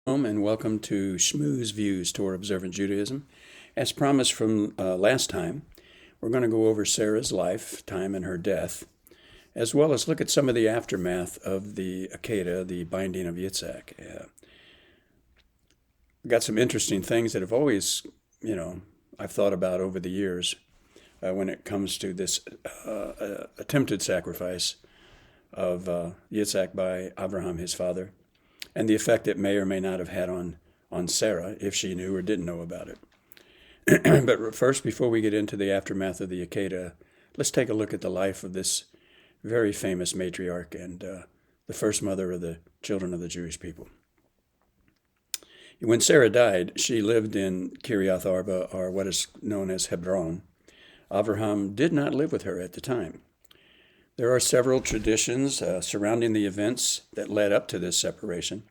And welcome to Shmooze Views Toward Observant Judaism. As promised from last time, we're going to go over Sarah's lifetime and her death, as well as look at some of the aftermath of the Akedah, the binding of Yitzhak. Got some interesting things that have always, I've thought about over the years when it comes to this attempted sacrifice of Yitzhak by Abraham, his father, and the effect it may or may not have had on Sarah, if she knew or didn't know about it. But first, before we get into the aftermath of the Akedah, let's take a look at the life of this very famous matriarch and the first mother of the children of the Jewish people. When Sarah died, she lived in Kiryat Arba, or what is known as Hebron. Abraham did not live with her at the time. There are several traditions surrounding the events that led up to this separation.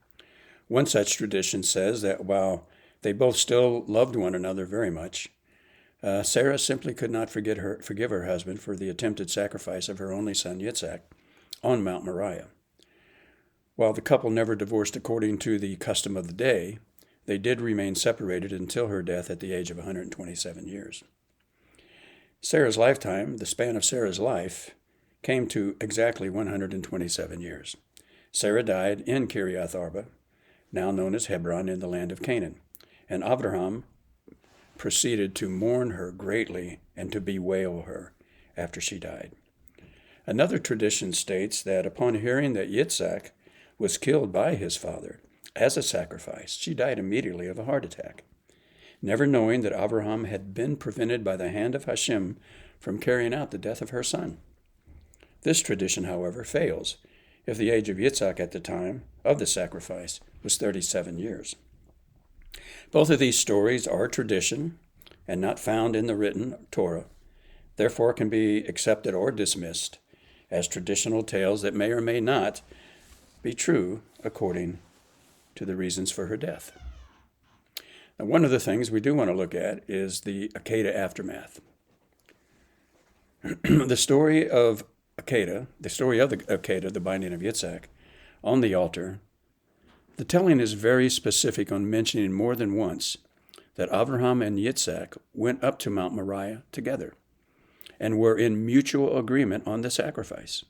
One such tradition says that while they both still loved one another very much, Sarah simply could not forgive her husband for the attempted sacrifice of her only son Yitzhak on Mount Moriah. While the couple never divorced according to the custom of the day, they did remain separated until her death at the age of 127 years. Sarah's lifetime, the span of Sarah's life, came to exactly 127 years. Sarah died in Kiryat Arba, now known as Hebron, in the land of Canaan, and Abraham proceeded to mourn her greatly and to bewail her after she died. Another tradition states that upon hearing that Yitzhak was killed by his father as a sacrifice, she died immediately of a heart attack, never knowing that Abraham had been prevented by the hand of Hashem from carrying out the death of her son. This tradition, however, fails if the age of Yitzhak at the time of the sacrifice was 37 years. Both of these stories are tradition and not found in the written Torah, therefore can be accepted or dismissed as traditional tales that may or may not be true according to the reasons for her death. Now, one of the things we do want to look at is the Akedah aftermath. The story of the Akedah, the binding of Yitzhak, on the altar, the telling is very specific on mentioning more than once that Abraham and Yitzhak went up to Mount Moriah together and were in mutual agreement on the sacrifice.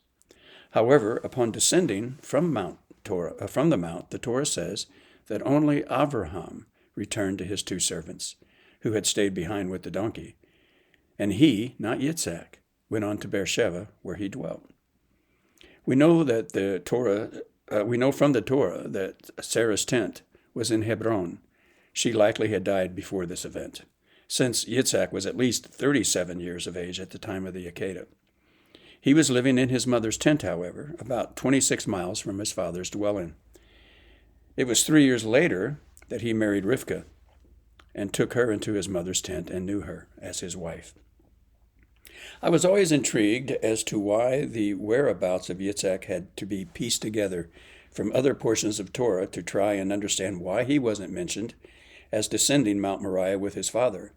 However, upon descending from the mount, the Torah says that only Abraham returned to his two servants, who had stayed behind with the donkey, and he, not Yitzhak, went on to Beersheba, where he dwelt. We know from the Torah that Sarah's tent was in Hebron. She likely had died before this event, since Yitzhak was at least 37 years of age at the time of the Akedah. He was living in his mother's tent, however, about 26 miles from his father's dwelling. It was 3 years later that he married Rivka and took her into his mother's tent and knew her as his wife. I was always intrigued as to why the whereabouts of Yitzhak had to be pieced together from other portions of Torah to try and understand why he wasn't mentioned as descending Mount Moriah with his father.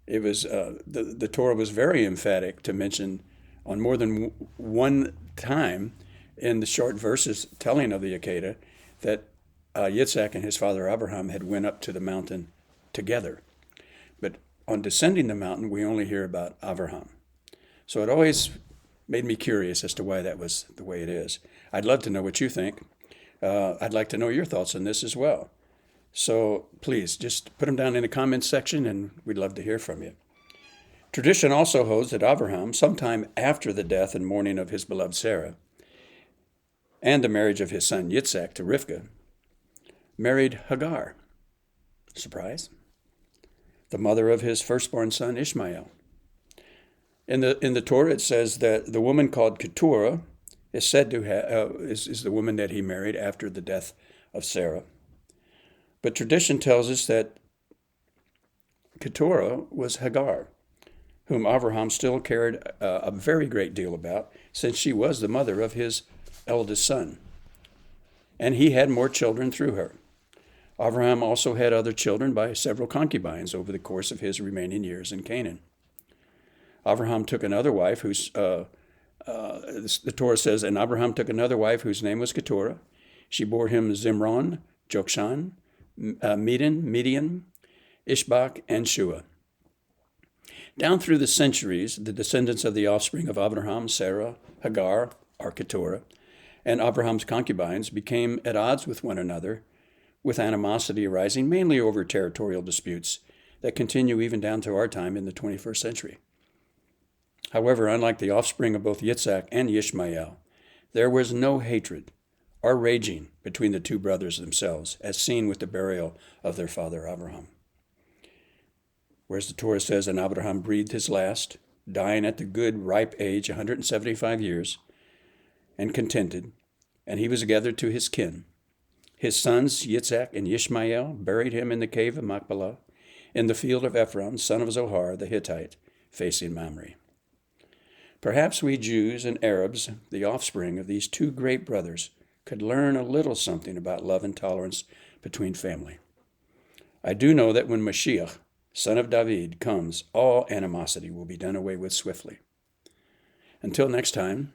It was the Torah was very emphatic to mention on more than one time in the short verses telling of the Akedah that Yitzhak and his father Abraham had went up to the mountain together. But on descending the mountain, we only hear about Abraham. So it always made me curious as to why that was the way it is. I'd love to know what you think. I'd like to know your thoughts on this as well. So please, just put them down in the comments section, and we'd love to hear from you. Tradition also holds that Abraham, sometime after the death and mourning of his beloved Sarah, and the marriage of his son Yitzhak to Rivka, married Hagar. Surprise? The mother of his firstborn son Ishmael. In the Torah, it says that the woman called Keturah is said to is the woman that he married after the death of Sarah. But tradition tells us that Keturah was Hagar, whom Abraham still cared a very great deal about, since she was the mother of his eldest son. And he had more children through her. Abraham also had other children by several concubines over the course of his remaining years in Canaan. Abraham took another wife the Torah says, and Abraham took another wife whose name was Keturah. She bore him Zimron, Jokshan, Median, Ishbak, and Shua. Down through the centuries, the descendants of the offspring of Abraham, Sarah, Hagar, or Keturah, and Abraham's concubines became at odds with one another, with animosity arising mainly over territorial disputes that continue even down to our time in the 21st century. However, unlike the offspring of both Yitzhak and Ishmael, there was no hatred or raging between the two brothers themselves, as seen with the burial of their father Abraham. Whereas the Torah says, and Abraham breathed his last, dying at the good, ripe age, 175 years, and contented, and he was gathered to his kin. His sons, Yitzhak and Ishmael, buried him in the cave of Machpelah, in the field of Ephron, son of Zohar, the Hittite, facing Mamre. Perhaps we Jews and Arabs, the offspring of these two great brothers, could learn a little something about love and tolerance between family. I do know that when Mashiach, son of David, comes, all animosity will be done away with swiftly. Until next time,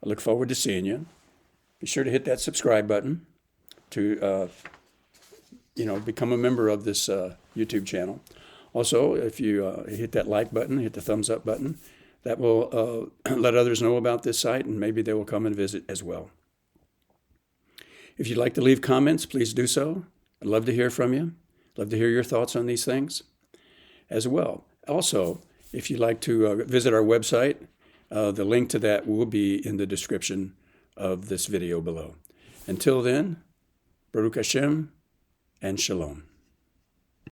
I look forward to seeing you. Be sure to hit that subscribe button to become a member of this YouTube channel. Also, if you hit that like button, hit the thumbs up button, that will let others know about this site, and maybe they will come and visit as well. If you'd like to leave comments, please do so. I'd love to hear from you. Love to hear your thoughts on these things as well. Also, if you'd like to visit our website, the link to that will be in the description of this video below. Until then, Baruch Hashem and Shalom.